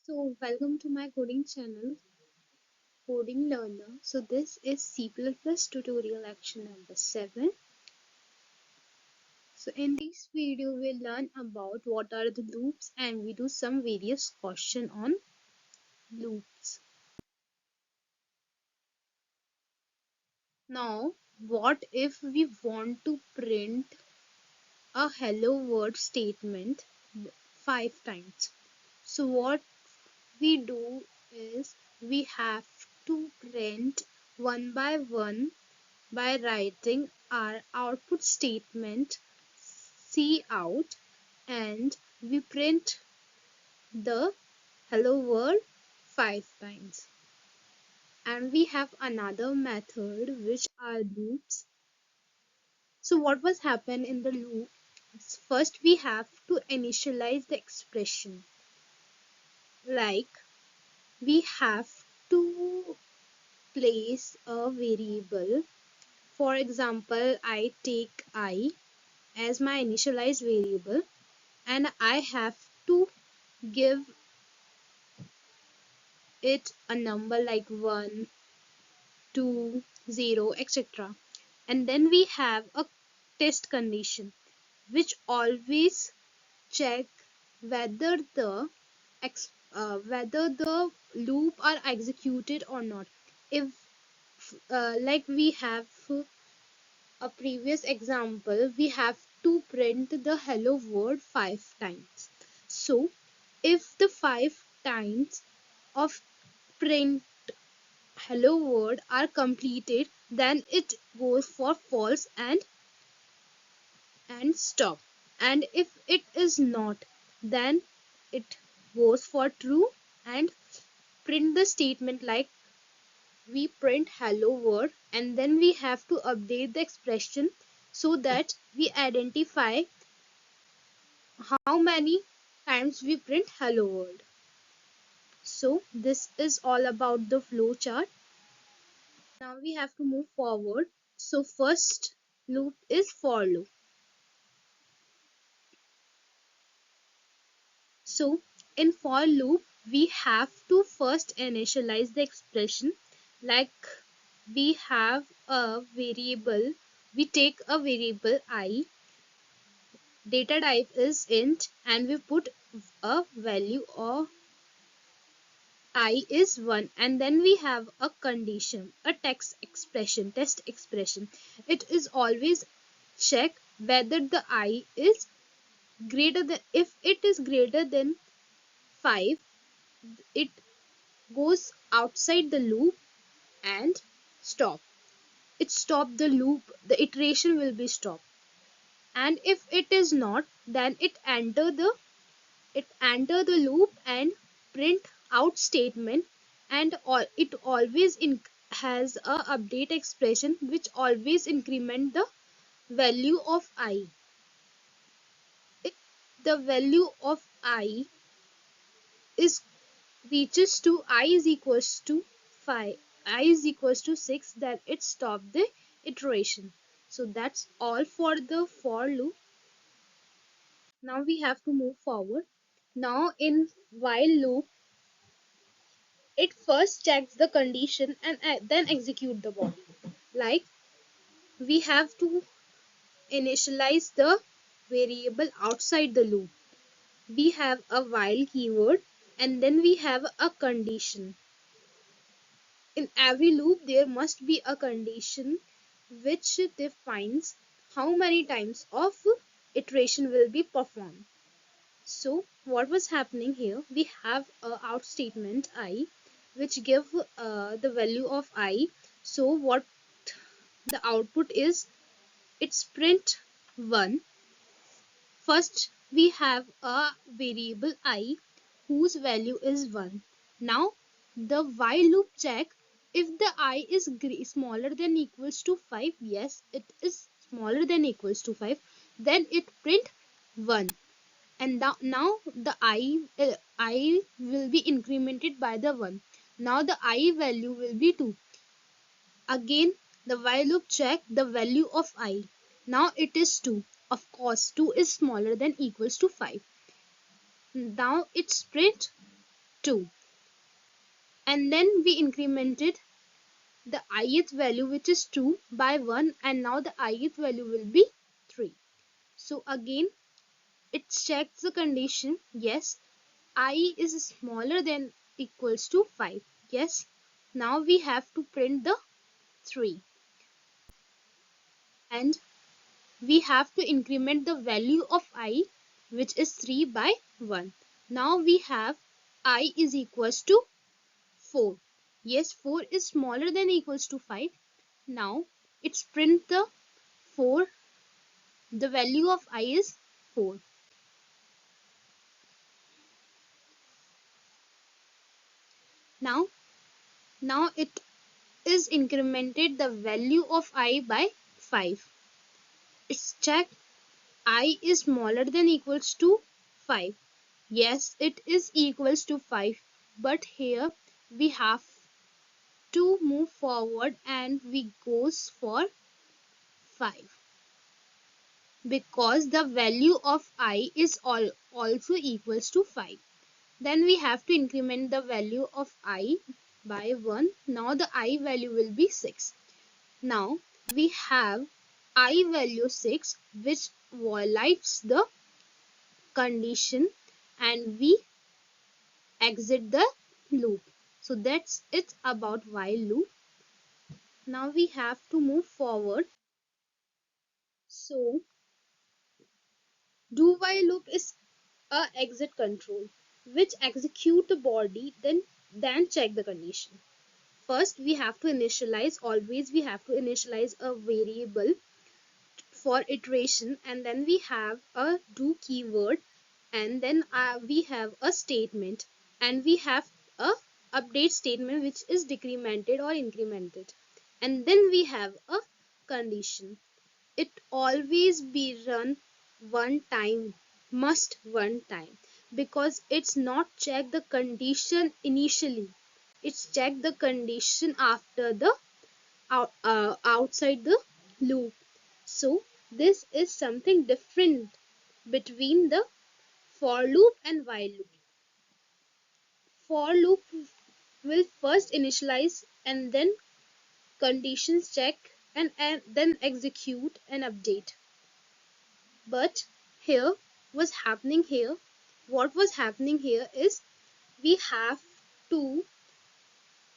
So, welcome to my coding channel, Coding Learner. So, this is C++ tutorial action number 7. So, in this video, we'll learn about what are the loops and we do some various question on loops. Now, what if we want to print a hello world statement 5 times? So, what we do is we have to print one by one by writing our output statement cout, and we print the hello world 5 times. And we have another method which are loops. So what was happen in the loop? First we have to initialize the expression, like we have to place a variable. For example, I take I as my initialized variable and I have to give it a number like 1, 2, 0, etc. And then we have a test condition which always check whether the loop are executed or not. If like we have a previous example, we have to print the hello world 5 times. So if the 5 times of print hello world are completed, then it goes for false and stop. And if it is not, then it goes for true and print the statement like we print hello world, and then we have to update the expression so that we identify how many times we print hello world. So this is all about the flow chart. Now we have to move forward. So first loop is for loop. So in for loop, we have to first initialize the expression, like we have a variable, we take a variable I, data type is int, and we put a value of I is 1, and then we have a condition, a test expression. It is always check whether the I is greater than, if it is greater than 5, it goes outside the loop and stop. It stop the loop, the iteration will be stopped. And if it is not, then it enter the loop and print out statement, and it always has a update expression which always increment the value of I. If the value of I is reaches to I is equals to 5, I is equals to 6, then it stop the iteration. So that's all for the for loop. Now we have to move forward. Now in while loop, it first checks the condition and then execute the body. Like we have to initialize the variable outside the loop. We have a while keyword and then we have a condition. In every loop, there must be a condition which defines how many times of iteration will be performed. So what was happening here? We have a out statement I which give the value of I. So what the output is, it's print 1. First we have a variable I whose value is 1. Now the while loop check if the I is smaller than equals to 5. Yes, it is smaller than equals to 5. Then it print 1, and now the I will be incremented by the 1. Now the I value will be 2. Again the while loop check the value of I. Now it is 2. Of course 2 is smaller than equals to 5. Now it's print 2. And then we incremented the ith value, which is 2, by 1, and now the ith value will be 3. So again it checks the condition. Yes, I is smaller than equals to 5. Yes, now we have to print the 3, and we have to increment the value of I, which is 3, by 1. Now we have I is equals to 4. Yes, 4 is smaller than equals to 5. Now it's print the 4. The value of I is 4. Now, now it is incremented the value of I by 5. It's checked I is smaller than equals to 5. Yes, it is equals to 5, but here we have to move forward and we goes for 5 because the value of I is also equals to 5. Then we have to increment the value of I by 1. Now the I value will be 6. Now we have I value 6, which violates the condition, and we exit the loop. So that's it about while loop. Now we have to move forward. So do while loop is a exit control which execute the body, then check the condition. First we have to initialize, always we have to initialize a variable for iteration, and then we have a do keyword, and then we have a statement, and we have a update statement which is decremented or incremented, and then we have a condition. It always be run one time, must one time, because it's not check the condition initially, it's check the condition after the outside the loop. So this is something different between the for loop and while loop. For loop will first initialize and then conditions check, and then execute and update. But here was happening here what was happening here is we have to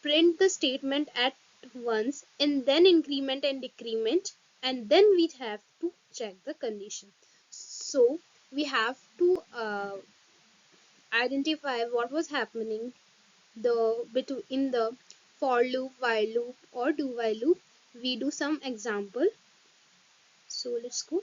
print the statement at once and then increment and decrement, and then we have to check the condition. So we have to identify what was happening the between in the for loop, while loop, or do while loop. We do some example. So let's go.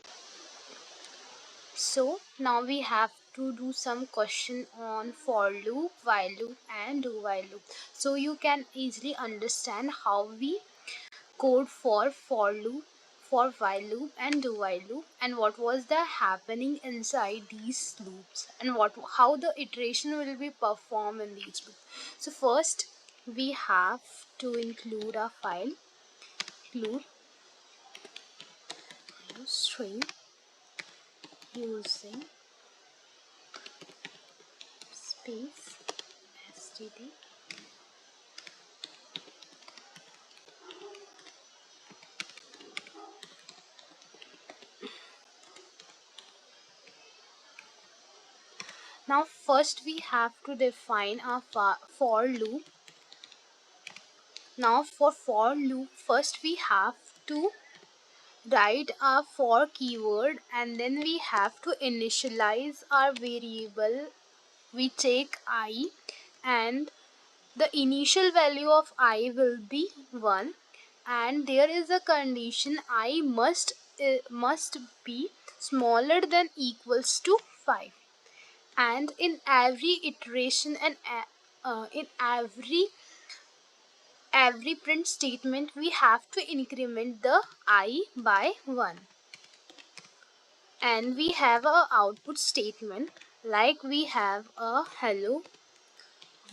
So now we have to do some question on for loop, while loop, and do while loop. So you can easily understand how we code for loop, for while loop, and do while loop, and what was the happening inside these loops, and what how the iteration will be performed in these loops. So first we have to include a file, include string using space std. Now first we have to define a for loop. Now for loop, first we have to write a for keyword, and then we have to initialize our variable. We take I, and the initial value of I will be 1, and there is a condition I must be smaller than equals to 5, and in every iteration and in every print statement we have to increment the I by 1. And we have a output statement, like we have a hello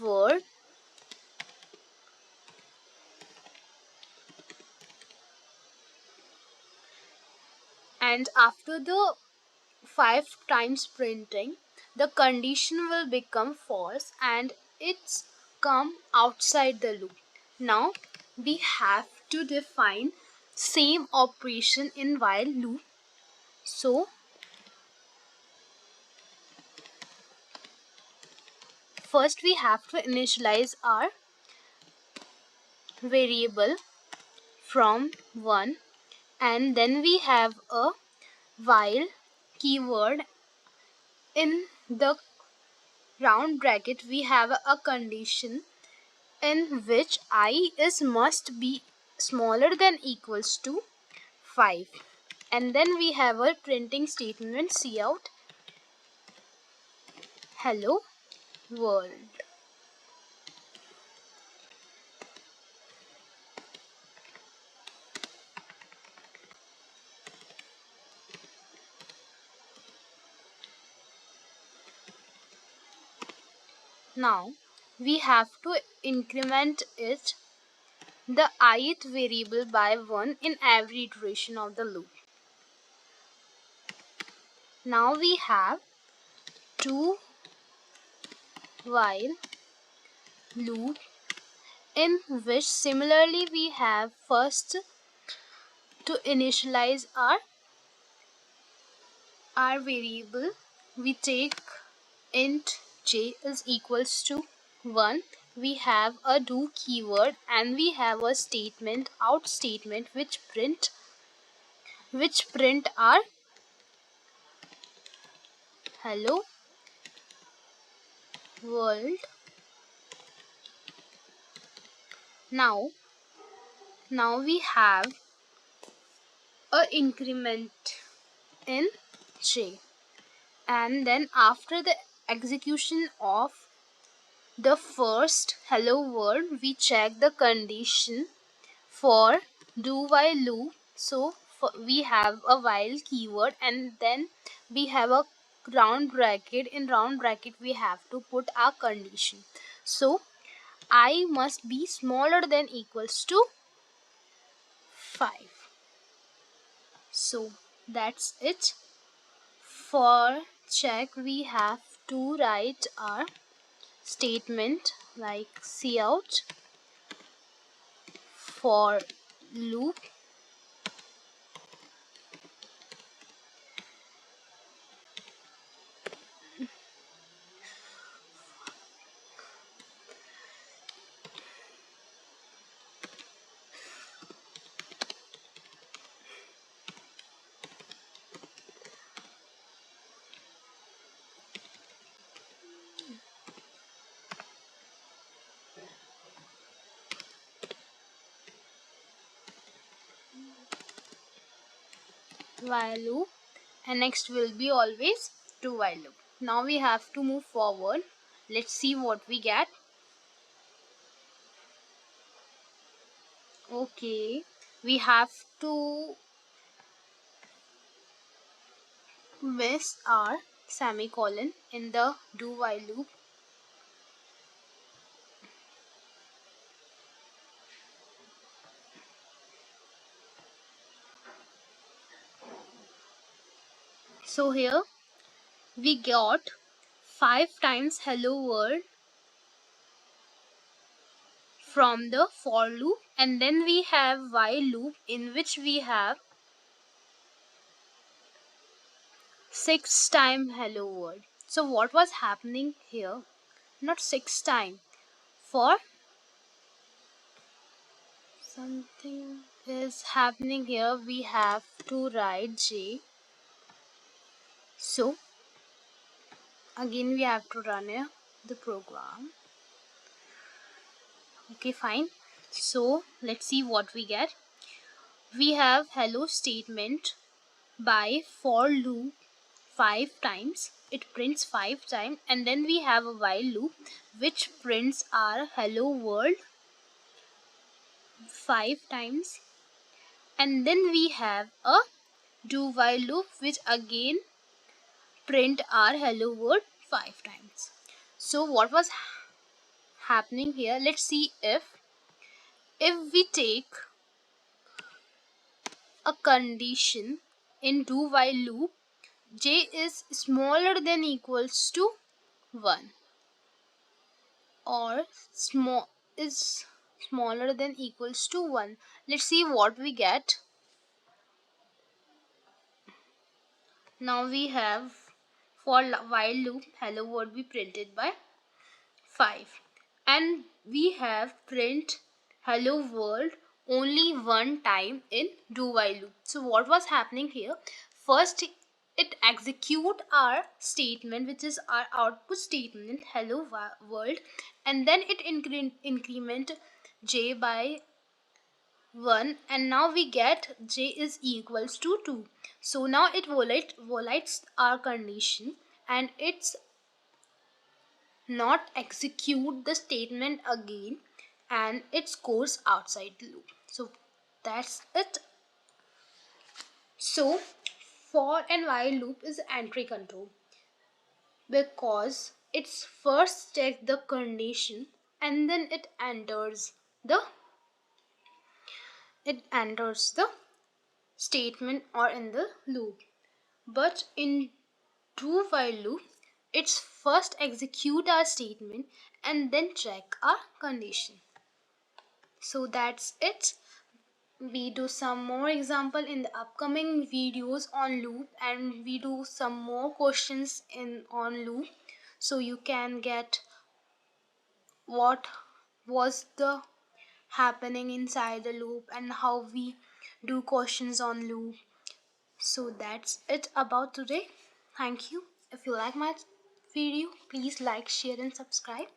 world, and after the 5 times printing the condition will become false, and it's come outside the loop. Now we have to define same operation in while loop. So first we have to initialize our variable from 1, and then we have a while keyword. In the round bracket we have a condition in which I is must be smaller than equals to 5, and then we have a printing statement cout hello world. Now we have to increment it the ith variable by 1 in every iteration of the loop. Now we have two while loop in which similarly we have first to initialize our variable. We take int j is equals to 1. We have a do keyword and we have a statement out statement which print our hello world. Now we have a increment in j, and then after the execution of the first hello world we check the condition for do while loop. So we have a while keyword and then we have a round bracket. In round bracket we have to put our condition. So I must be smaller than equals to 5. So that's it. For check we have to write our statement like cout for loop while loop, and next will be always do while loop. Now we have to move forward. Let's see what we get. Okay, we have to miss our semicolon in the do while loop. So here we got 5 times hello world from the for loop, and then we have while loop in which we have 6 time hello world. So what was happening here? Not 6 time. For something is happening here, we have to write j. So again we have to run the program. Okay, fine. So let's see what we get. We have hello statement by for loop 5 times. It prints 5 times, and then we have a while loop which prints our hello world 5 times, and then we have a do while loop which again print our hello world 5 times. So what was happening here? Let's see if we take a condition in do while loop, j is smaller than equals to 1. or small is smaller than equals to 1. Let's see what we get. Now we have for while loop hello world be printed by 5, and we have print hello world only one time in do while loop. So what was happening here? First it execute our statement, which is our output statement hello world, and then it increment j by 1, and now we get j is equals to 2. So now it violates our condition, and it's not execute the statement again, and it goes outside the loop. So that's it. So for and while loop is entry control, because it's first check the condition and then it enters the statement or in the loop. But in do while loop, it's first execute our statement and then check our condition. So that's it. We do some more example in the upcoming videos on loop, and we do some more questions in on loop, so you can get what was the happening inside the loop and how we do questions on loop. So that's it about today. Thank you. If you like my video, please like, share and subscribe.